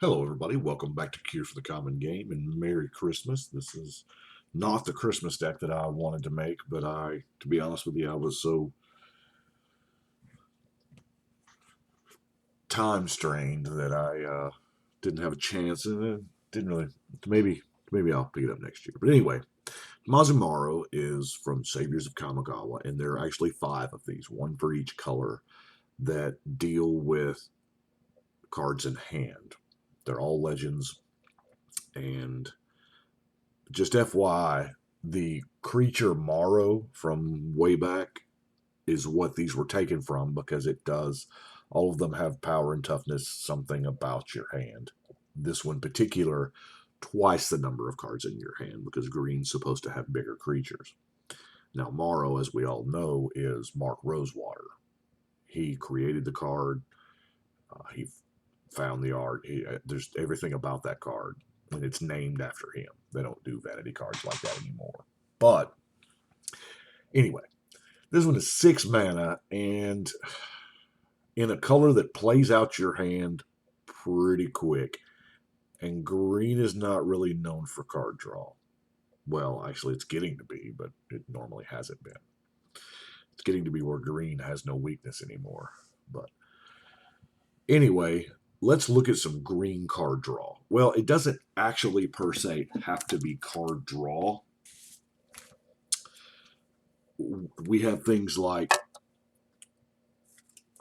Hello, everybody. Welcome back to Cure for the Common Game, and Merry Christmas. This is not the Christmas deck that I wanted to make, but to be honest with you, I was so time strained that I didn't have a chance, and it didn't really. Maybe I'll pick it up next year. But anyway, Masumaro is from Saviors of Kamigawa, and there are actually 5 of these, one for each color, that deal with cards in hand. They're all legends, and just FYI, the creature Morrow from way back is what these were taken from because it does. All of them have power and toughness, something about your hand. This one particular, twice the number of cards in your hand because green's supposed to have bigger creatures. Now, Morrow, as we all know, is Mark Rosewater. He created the card. He found the art. There's everything about that card, and it's named after him. They don't do vanity cards like that anymore. But anyway, this one is 6 mana and in a color that plays out your hand pretty quick. And green is not really known for card draw. Well, actually, it's getting to be, but it normally hasn't been. It's getting to be where green has no weakness anymore. But anyway, let's look at some green card draw. Well, it doesn't actually per se have to be card draw. We have things like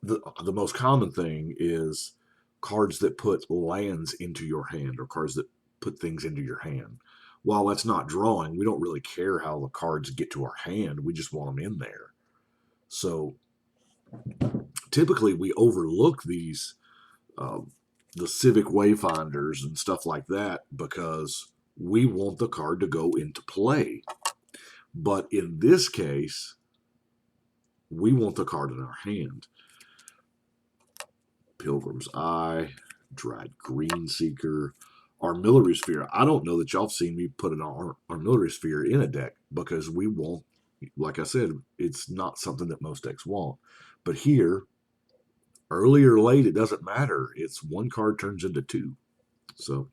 the most common thing is cards that put lands into your hand or cards that put things into your hand. While that's not drawing, we don't really care how the cards get to our hand. We just want them in there. So typically we overlook these, the Civic Wayfinders and stuff like that because we want the card to go into play. But in this case, we want the card in our hand. Pilgrim's Eye, Dried Green Seeker, Armillary Sphere. I don't know that y'all have seen me put an Armillary Sphere in a deck because we won't, like I said, it's not something that most decks want. But here, early or late, it doesn't matter. It's one card turns into 2. So,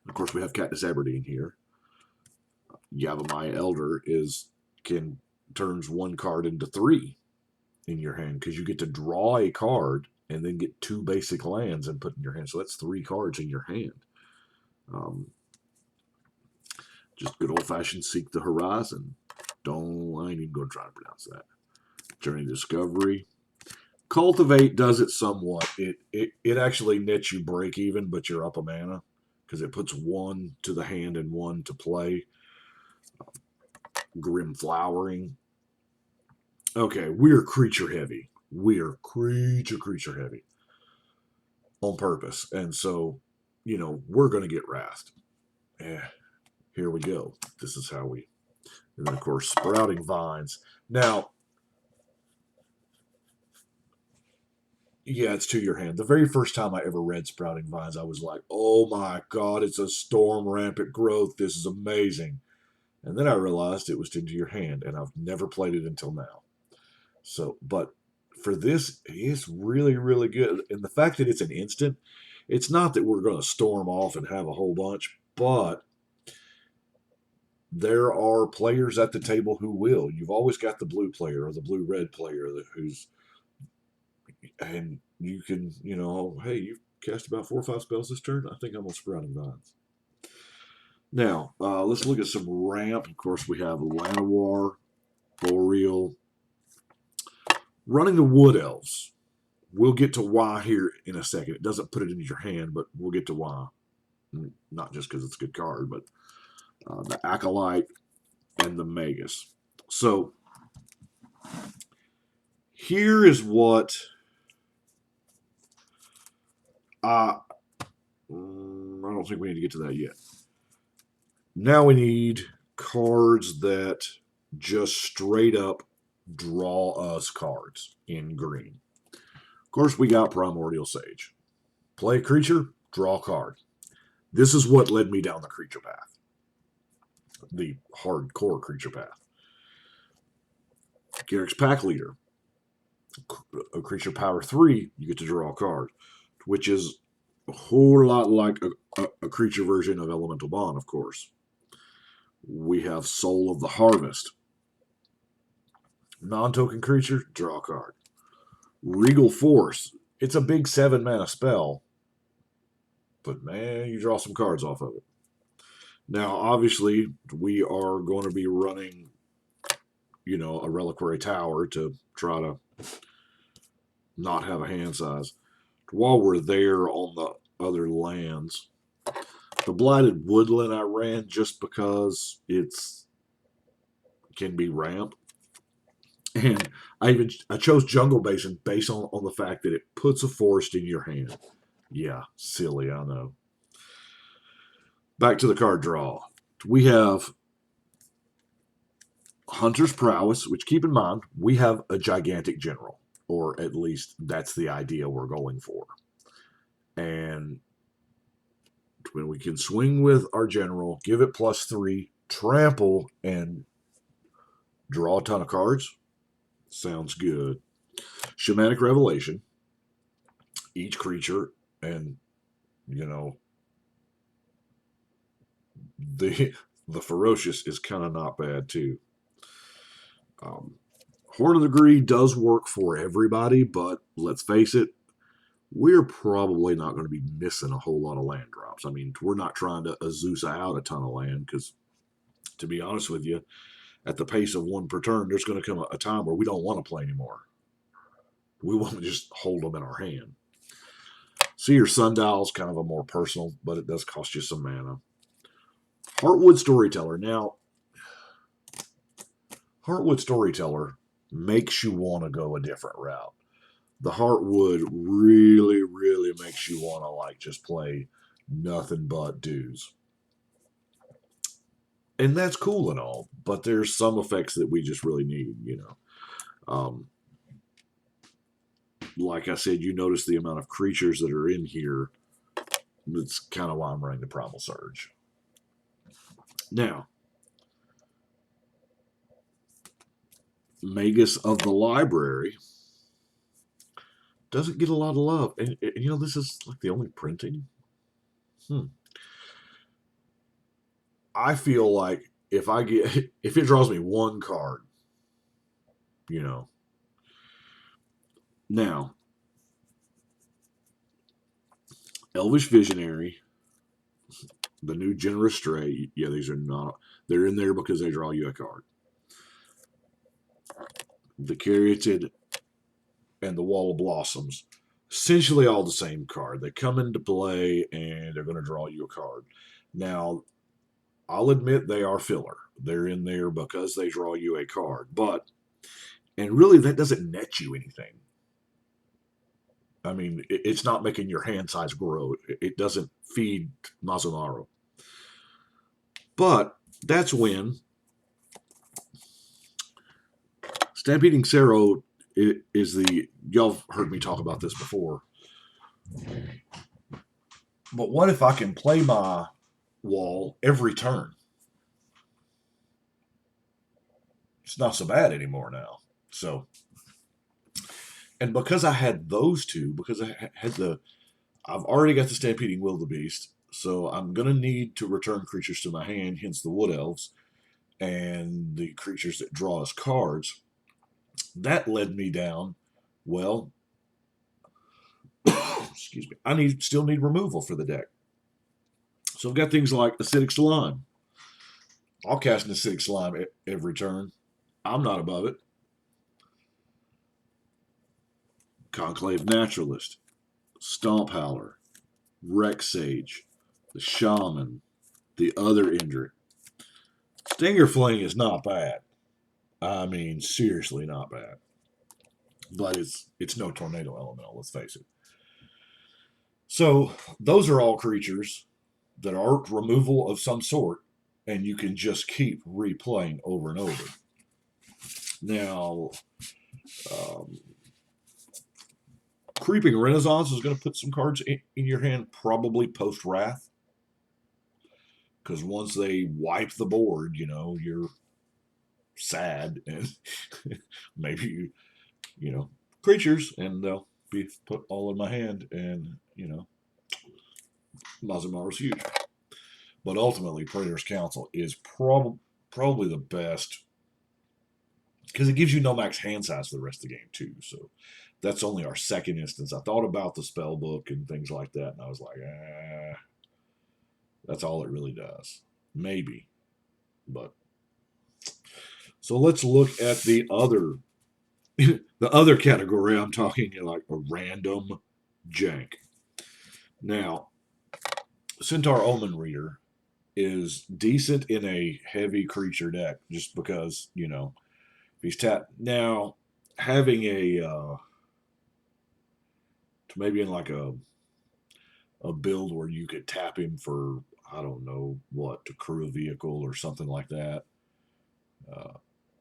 of course, we have Katniss Everdeen here. Yavimaya Elder turns one card into 3 in your hand because you get to draw a card and then get 2 basic lands and put in your hand. So that's 3 cards in your hand. Just good old-fashioned Seek the Horizon. I ain't even going to try to pronounce that. Journey Discovery. Cultivate does it somewhat. It actually nets you break even, but you're up a mana because it puts 1 to the hand and 1 to play. Grim Flowering. Okay, we're creature heavy. We're creature heavy on purpose. And so, we're going to get wrathed. Here we go. This is how we. And then, of course, Sprouting Vines. Now, yeah, it's to your hand. The very first time I ever read Sprouting Vines, I was like, oh my God, it's a storm rampant growth. This is amazing. And then I realized it was into your hand, and I've never played it until now. So, but for this, it's really, really good. And the fact that it's an instant, it's not that we're going to storm off and have a whole bunch, but there are players at the table who will. You've always got the blue player or the blue-red player and you can, hey, you've cast about 4 or 5 spells this turn. I think I'm on Sprouting Vines. Now, let's look at some ramp. Of course, we have Llanowar, Boreal, Running the Wood Elves. We'll get to why here in a second. It doesn't put it into your hand, but we'll get to why. Not just because it's a good card, but the Acolyte and the Magus. So here is what I don't think we need to get to that yet. Now we need cards that just straight up draw us cards in green. Of course, we got Primordial Sage. Play a creature, draw a card. This is what led me down the creature path. The hardcore creature path. Garrick's Pack Leader. A creature power 3, you get to draw a card, which is a whole lot like a creature version of Elemental Bond, of course. We have Soul of the Harvest. Non-token creature, draw a card. Regal Force. It's a big 7-mana spell, but man, you draw some cards off of it. Now, obviously, we are going to be running, a Reliquary Tower to try to not have a hand size. While we're there on the other lands, the Blighted Woodland I ran just because it can be ramp. And I chose Jungle Basin based on the fact that it puts a forest in your hand. Yeah, silly, I know. Back to the card draw. We have Hunter's Prowess, which keep in mind, we have a gigantic general, or at least that's the idea we're going for. And when we can swing with our general, give it +3, trample, and draw a ton of cards, sounds good. Shamanic Revelation. Each creature, and the ferocious is kind of not bad too. Horde of the Greed does work for everybody, but let's face it, we're probably not going to be missing a whole lot of land drops. I mean, we're not trying to Azusa out a ton of land because, to be honest with you, at the pace of one per turn, there's going to come a time where we don't want to play anymore. We want to just hold them in our hand. Seer Sundial is kind of a more personal, but it does cost you some mana. Heartwood Storyteller. Now, Heartwood Storyteller makes you want to go a different route. The Heartwood really, really makes you want to just play nothing but dues. And that's cool and all, but there's some effects that we just really need, like I said, you notice the amount of creatures that are in here. That's kind of why I'm running the Primal Surge. Now, Magus of the Library doesn't get a lot of love. And this is like the only printing. I feel like if it draws me one card, Now, Elvish Visionary, the new Generous Stray, yeah, these are not, they're in there because they draw you a card. The Caryatid and the Wall of Blossoms, essentially all the same card. They come into play and they're going to draw you a card. Now, I'll admit they are filler. They're in there because they draw you a card. And really, that doesn't net you anything. I mean, it's not making your hand size grow. It doesn't feed Masumaro. But that's when Stampeding Cerro is the... Y'all have heard me talk about this before. But what if I can play my wall every turn? It's not so bad anymore now. So, and because I had those two, because I had I've already got the Stampeding Wildebeest, so I'm going to need to return creatures to my hand, hence the Wood Elves, and the creatures that draw us cards. That led me down, well, excuse me, I still need removal for the deck. So I've got things like Acidic Slime. I'll cast an Acidic Slime every turn. I'm not above it. Conclave Naturalist, Stomp Howler, Rex Sage, the Shaman, the other Indrik. Stinger Fling is not bad. I mean, seriously not bad. But it's no Tornado Elemental, let's face it. So those are all creatures that are removal of some sort, and you can just keep replaying over and over. Now, Creeping Renaissance is going to put some cards in your hand, probably post-Wrath. Because once they wipe the board, you're sad, and maybe creatures, and they'll be put all in my hand, and Mazumaro's huge. But ultimately, Predator's Council is probably the best because it gives you no max hand size for the rest of the game, too. So that's only our second instance. I thought about the spell book and things like that, and I was like, that's all it really does. Maybe. But so let's look at the other the other category. I'm talking like a random jank. Now, Centaur Omen Reader is decent in a heavy creature deck just because, if he's tapped. Now, having maybe in like a build where you could tap him for, I don't know what, to crew a vehicle or something like that,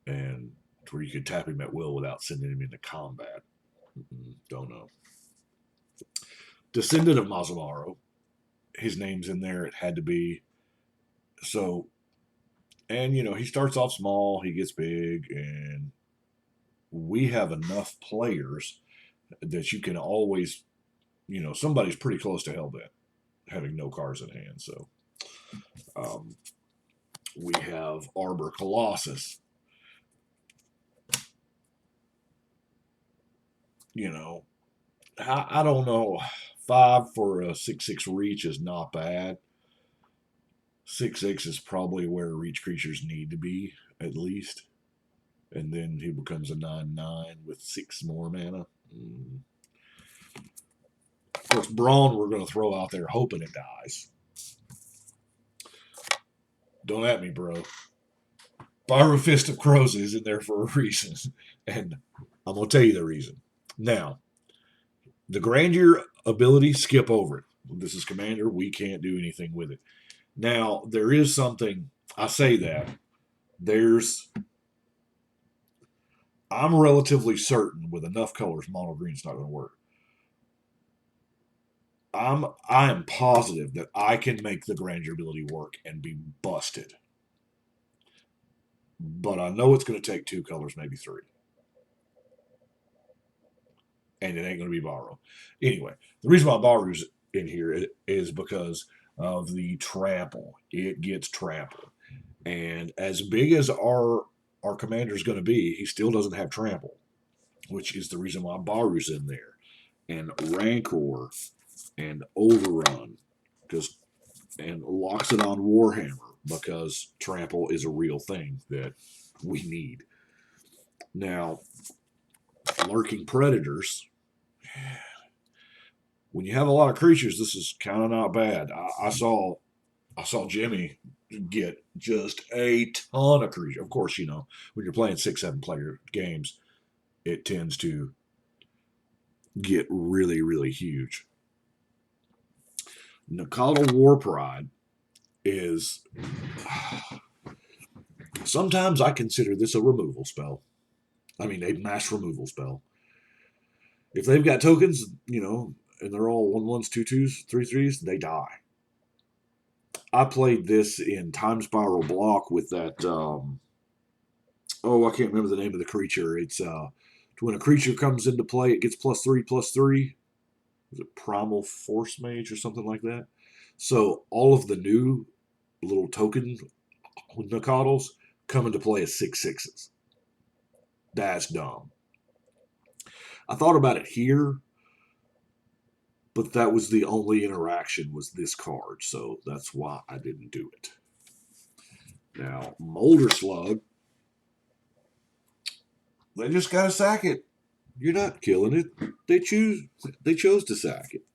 and where you could tap him at will without sending him into combat. Don't know. Descendant of Masumaro, his name's in there. It had to be. So, and he starts off small, he gets big, and we have enough players that you can always, somebody's pretty close to Hellbent having no cards in hand. So, we have Arbor Colossus. I don't know. 5 for a 6/6 reach is not bad. 6/6 is probably where reach creatures need to be, at least. And then he becomes a 9/9 with 6 more mana. Of course, Brawn we're going to throw out there hoping it dies. Don't at me, bro. Pyro Fist of Crows is in there for a reason. And I'm going to tell you the reason. Now, the Grandeur ability, skip over it. This is Commander. We can't do anything with it. Now, there is something, I say that, I'm relatively certain with enough colors, mono green's not going to work. I am positive that I can make the Grandeur ability work and be busted. But I know it's going to take 2 colors, maybe 3. And it ain't going to be Borrow. Anyway, the reason why Borrow's in here is because of the trample. It gets trampled. And as big as our commander is going to be, he still doesn't have trample, which is the reason why Baru's in there. And Rancor and Overrun, and Loxodon Warhammer, because trample is a real thing that we need. Now, Lurking Predators, when you have a lot of creatures, this is kind of not bad. I saw Jimmy get just a ton of creatures. Of course, when you're playing 6-7 player games, it tends to get really, really huge. Nacatl War Pride is... Sometimes I consider this a removal spell. I mean, a mass removal spell. If they've got tokens, and they're all 1/1s, 2/2s, 3/3s, they die. I played this in Time Spiral Block with that. I can't remember the name of the creature. It's when a creature comes into play, it gets +3/+3. Is it Primal Force Mage or something like that? So all of the new little token Nacatls come into play as 6/6s. That's dumb. I thought about it here, but that was the only interaction was this card, so that's why I didn't do it. Now, Molder Slug, they just gotta sack it. You're not killing it. They chose to sack it.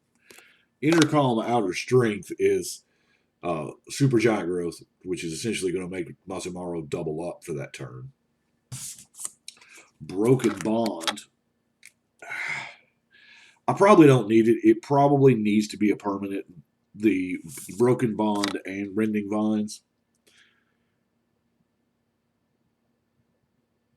Inner Calm Outer Strength is super giant growth, which is essentially going to make Masumaro double up for that turn. Broken Bond. I probably don't need it. It probably needs to be a permanent. The Broken Bond and Rending Vines.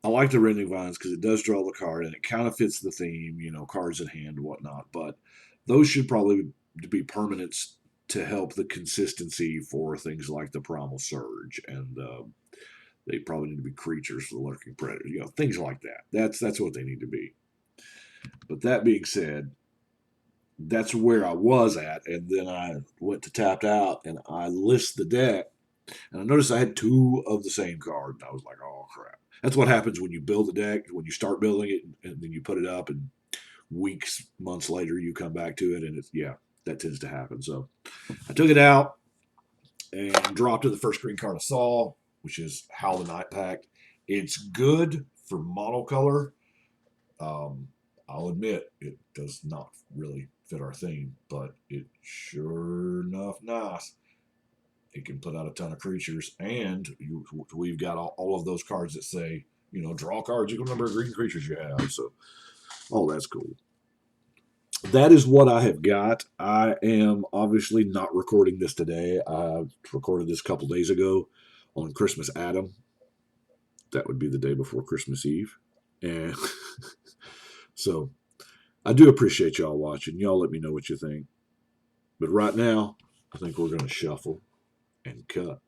I like the Rending Vines because it does draw the card and it kind of fits the theme, cards in hand and whatnot. But those should probably be permanents to help the consistency for things like the Primal Surge, and they probably need to be creatures for the Lurking Predators, things like that. That's what they need to be. But that being said, that's where I was at, and then I went to tapped out, and I list the deck, and I noticed I had two of the same card, and I was like, oh crap. That's what happens when you build a deck, when you start building it, and then you put it up, and weeks, months later, you come back to it, and it's, yeah, that tends to happen. So I took it out and dropped to the first green card I saw, which is Howl the Night Pact. It's good for monocolor. Um, I'll admit it does not really fit our theme, but it sure enough nice. It can put out a ton of creatures, and we've got all of those cards that say, draw cards equal number of green creatures you have. So, that's cool. That is what I have got. I am obviously not recording this today. I recorded this a couple days ago on Christmas Adam. That would be the day before Christmas Eve. And so I do appreciate y'all watching. Y'all let me know what you think. But right now, I think we're going to shuffle and cut.